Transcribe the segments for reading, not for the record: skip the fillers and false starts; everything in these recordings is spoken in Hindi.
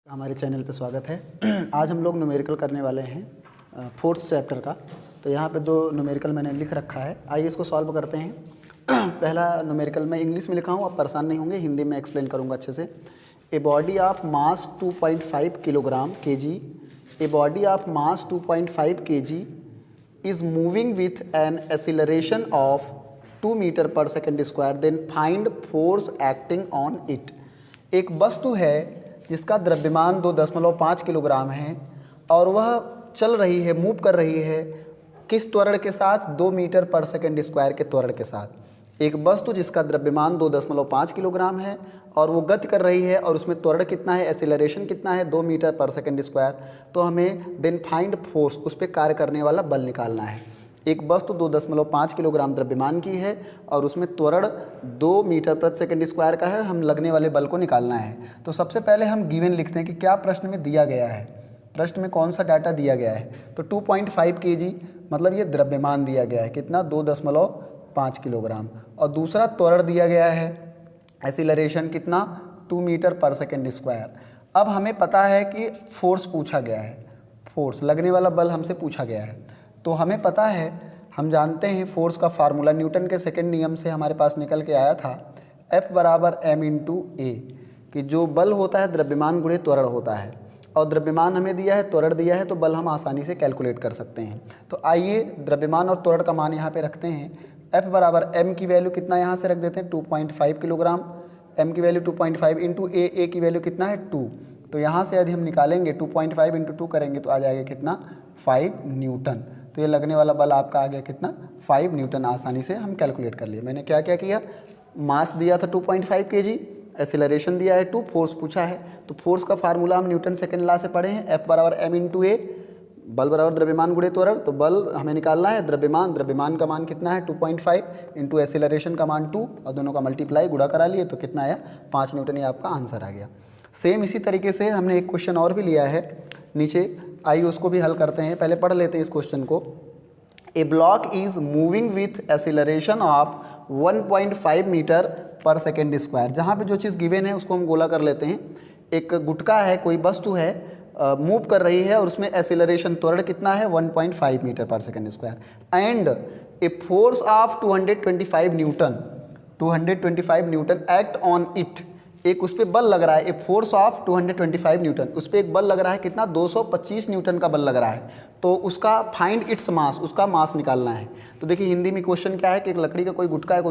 हमारे चैनल पे स्वागत है। आज हम लोग न्यूमेरिकल करने वाले हैं फोर्थ चैप्टर का। तो यहाँ पे दो न्यूमेरिकल मैंने लिख रखा है, आइए इसको सॉल्व करते हैं। पहला न्यूमेरिकल मैं इंग्लिश में लिखा हूँ, आप परेशान नहीं होंगे, हिंदी में एक्सप्लेन करूँगा अच्छे से। A body of mass 2.5 kilogram kg, a body of mass 2.5 kg is moving with an acceleration of 2 metre per second square, then find force acting on it. एक वस्तु है जिसका द्रव्यमान 2.5 किलोग्राम है और वह चल रही है, मूव कर रही है, किस त्वरण के साथ? 2 मीटर पर सेकेंड स्क्वायर के त्वरण के साथ। एक वस्तु जिसका द्रव्यमान 2.5 किलोग्राम है और वो गति कर रही है और उसमें त्वरण कितना है, एक्सीलरेशन कितना है? 2 मीटर पर सेकेंड स्क्वायर। तो हमें देन फाइंड फोर्स, उस पर कार्य करने वाला बल निकालना है। एक वस्तु 2.5 किलोग्राम द्रव्यमान की है और उसमें त्वरण 2 मीटर प्रति सेकंड स्क्वायर का है, हम लगने वाले बल को निकालना है। तो सबसे पहले हम गिवन लिखते हैं कि क्या प्रश्न में दिया गया है, प्रश्न में कौन सा डाटा दिया गया है। तो 2.5 kg मतलब ये द्रव्यमान दिया गया है, कितना? 2.5 किलोग्राम। और दूसरा त्वरण दिया गया है, एक्सीलरेशन कितना? 2 मीटर पर सेकेंड स्क्वायर। अब हमें पता है कि फोर्स पूछा गया है, फोर्स लगने वाला बल हमसे पूछा गया है। तो हमें पता है, हम जानते हैं फोर्स का फार्मूला न्यूटन के सेकंड नियम से हमारे पास निकल के आया था, F बराबर m इंटू ए, कि जो बल होता है द्रव्यमान गुणे त्वरण होता है। और द्रव्यमान हमें दिया है, त्वरण दिया है, तो बल हम आसानी से कैलकुलेट कर सकते हैं। तो आइए द्रव्यमान और त्वरण का मान यहाँ पे रखते हैं। F बराबर m की वैल्यू कितना यहाँ से रख देते हैं? 2.5 किलोग्राम। m की वैल्यू 2.5 इंटू ए की वैल्यू कितना है? 2। तो यहाँ से यदि हम निकालेंगे 2.5 इंटू 2 करेंगे तो आ जाएगा कितना? 5 न्यूटन। तो ये लगने वाला बल आपका आ गया कितना? 5 न्यूटन। आसानी से हम कैलकुलेट कर लिए। मैंने क्या क्या किया? मास दिया था 2.5 kg, एक्सीलरेशन दिया है 2, फोर्स पूछा है। तो फोर्स का फार्मूला हम न्यूटन सेकंड लॉ से पढ़े हैं, F बराबर m इंटू ए, बल बराबर द्रव्यमान गुणे त्वरण। तो बल हमें निकालना है, द्रव्यमान का मान कितना है? 2.5 इंटू एक्सीलरेशन का मान 2, और दोनों का मल्टीप्लाई गुणा करा लिए तो कितना आया? 5 न्यूटन। ये आपका आंसर आ गया। सेम इसी तरीके से हमने एक क्वेश्चन और भी लिया है नीचे, आइए उसको भी हल करते हैं। पहले पढ़ लेते हैं इस क्वेश्चन को। A block is moving with acceleration of 1.5 metre per second square. जहाँ पे जो चीज़ गिवन है उसको हम गोला कर लेते हैं। एक गुटका है, कोई वस्तु है, मूव कर रही है और उसमें एक्सीलरेशन त्वरण कितना है? 1.5 metre per second square. And a force of 225 Newton act on it. एक उस पर बल लग रहा है, ए फोर्स ऑफ 225 न्यूटन, उस पर एक बल लग रहा है, कितना? 225 न्यूटन का बल लग रहा है। तो उसका फाइंड इट्स मास, उसका मास निकालना है। तो देखिए हिंदी में क्वेश्चन क्या है कि एक लकड़ी का कोई गुटका है,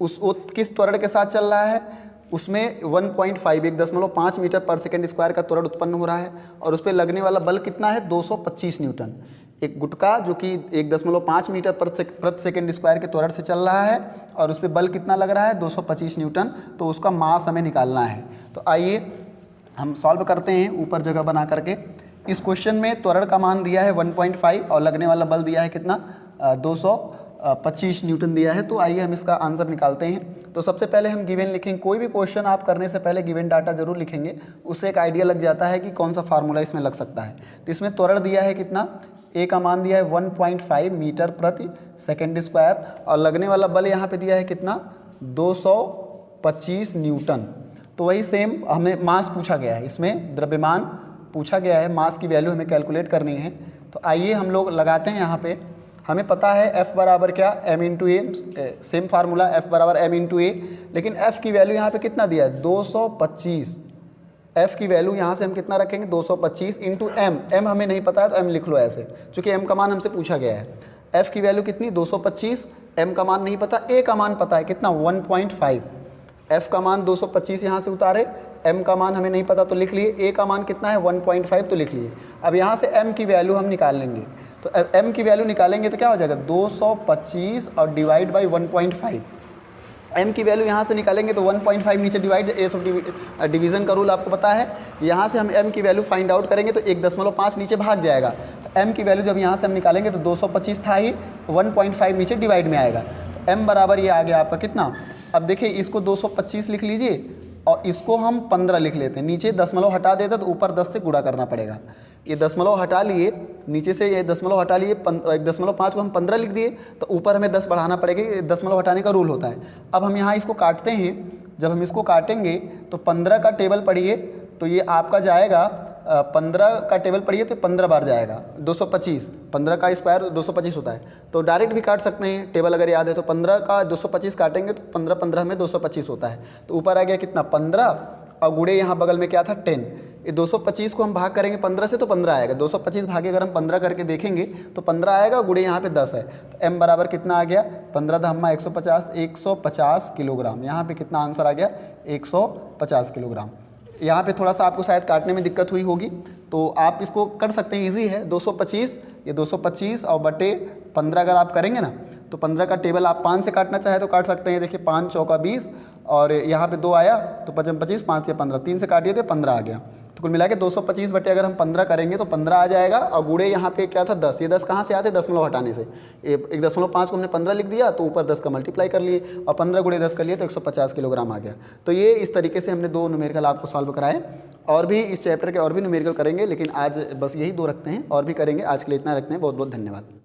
वो किस त्वरण के साथ चल रहा है? उसमें 1.5 मीटर पर सेकेंड स्क्वायर का त्वरण उत्पन्न हो रहा है और उस पर लगने वाला बल कितना है? 225 न्यूटन। एक गुटका जो कि 1.5 मीटर प्रति सेकेंड स्क्वायर के त्वरण से चल रहा है और उस पर बल कितना लग रहा है? 225 न्यूटन। तो उसका मास हमें निकालना है। तो आइए हम सॉल्व करते हैं ऊपर जगह बना करके। इस क्वेश्चन में त्वरण का मान दिया है 1.5 और लगने वाला बल दिया है कितना? 225 न्यूटन दिया है। तो आइए हम इसका आंसर निकालते हैं। तो सबसे पहले हम गिवन लिखेंगे। कोई भी क्वेश्चन आप करने से पहले गिवन डाटा जरूर लिखेंगे, उससे एक आइडिया लग जाता है कि कौन सा फार्मूला इसमें लग सकता है। तो इसमें त्वरण दिया है कितना? ए का मान दिया है 1.5 मीटर प्रति सेकेंड स्क्वायर और लगने वाला बल यहाँ पे दिया है कितना? 225 न्यूटन। तो वही सेम हमें मास पूछा गया है, इसमें द्रव्यमान पूछा गया है, मास की वैल्यू हमें कैलकुलेट करनी है। तो आइए हम लोग लगाते हैं यहाँ पे। हमें पता है F बराबर क्या? m इंटू ए, सेम फार्मूला F बराबर m इंटू ए, लेकिन F की वैल्यू यहाँ पे कितना दिया है? 225। F की वैल्यू यहाँ से हम कितना रखेंगे? 225 इंटू m हमें नहीं पता है तो m लिख लो ऐसे, चूँकि m का मान हमसे पूछा गया है। F की वैल्यू कितनी? 225, m का मान नहीं पता, a का मान पता है कितना? 1.5। F का मान 225 यहाँ से उतारे, m का मान हमें नहीं पता तो लिख लिए, a का मान कितना है? 1.5 तो लिख लिए। अब यहाँ से m की वैल्यू हम निकाल लेंगे। तो m की वैल्यू निकालेंगे तो क्या हो जाएगा? 225 और डिवाइड बाई 1.5। m की वैल्यू यहाँ से निकालेंगे तो 1.5 नीचे डिवाइड, डिवीज़न का रूल आपको पता है। यहाँ से हम m की वैल्यू फाइंड आउट करेंगे तो 1.5 नीचे भाग जाएगा। तो m की वैल्यू जब यहाँ से हम निकालेंगे तो 225 था ही, 1.5 नीचे डिवाइड में आएगा। तो m बराबर ये आ गया आपका कितना? अब देखिए इसको 225 लिख लीजिए और इसको हम 15 लिख लेते हैं। नीचे दशमलव हटा देते तो ऊपर 10 से गुणा करना पड़ेगा। ये दशमलव हटा लिए, नीचे से ये दशमलव हटा लिए, 1.5 को हम 15 लिख दिए तो ऊपर हमें 10 बढ़ाना पड़ेगा। ये दशमलव हटाने का रूल होता है। अब हम यहाँ इसको काटते हैं। जब हम इसको काटेंगे तो 15 का टेबल पढ़िए तो ये आपका जाएगा 15 का टेबल पढ़िए तो 15 बार जाएगा 225, 15 का स्क्वायर 225 होता है। तो डायरेक्ट भी काट सकते हैं, टेबल अगर याद है तो 15 का 225 काटेंगे तो 15 15 में 225 होता है। तो ऊपर आ गया कितना 15 और गुणे यहाँ बगल में क्या था 10। ये 225 को हम भाग करेंगे 15 से तो 15 आएगा, 225 भागे अगर हम 15 करके देखेंगे तो 15 आएगा, गुणे यहाँ पे 10 है। तो m बराबर कितना आ गया 15 धम्मा 150 किलोग्राम। यहाँ पे कितना आंसर आ गया 150 किलोग्राम। यहाँ पे थोड़ा सा आपको शायद काटने में दिक्कत हुई होगी, तो आप इसको कर सकते हैं, इजी है। 225 ये 225 और बटे 15 अगर आप करेंगे ना तो 15 का टेबल आप 5 से काटना चाहे तो काट सकते हैं। देखिए 5 चौका 20 और यहाँ पे 2 आया तो 5 25, 5 से 15, 3 से काटिए तो 15 आ गया। तो कुल मिला के 225 बटे अगर हम 15 करेंगे तो 15 आ जाएगा और गुणे यहाँ पे क्या था 10। ये 10 कहाँ से आते, दशमलव हटाने से। 1.5 को हमने 15 लिख दिया तो ऊपर 10 का मल्टीप्लाई कर लिए और 15 गुणे 10 कर लिए तो 150 किलोग्राम आ गया। तो ये इस तरीके से हमने 2 न्यूमेरिकल आपको सॉल्व कराए। और भी इस चैप्टर के और भी न्यूमेरिकल करेंगे, लेकिन आज बस यही 2 रखते हैं, और भी करेंगे। आज के लिए इतना रखते हैं। बहुत बहुत धन्यवाद।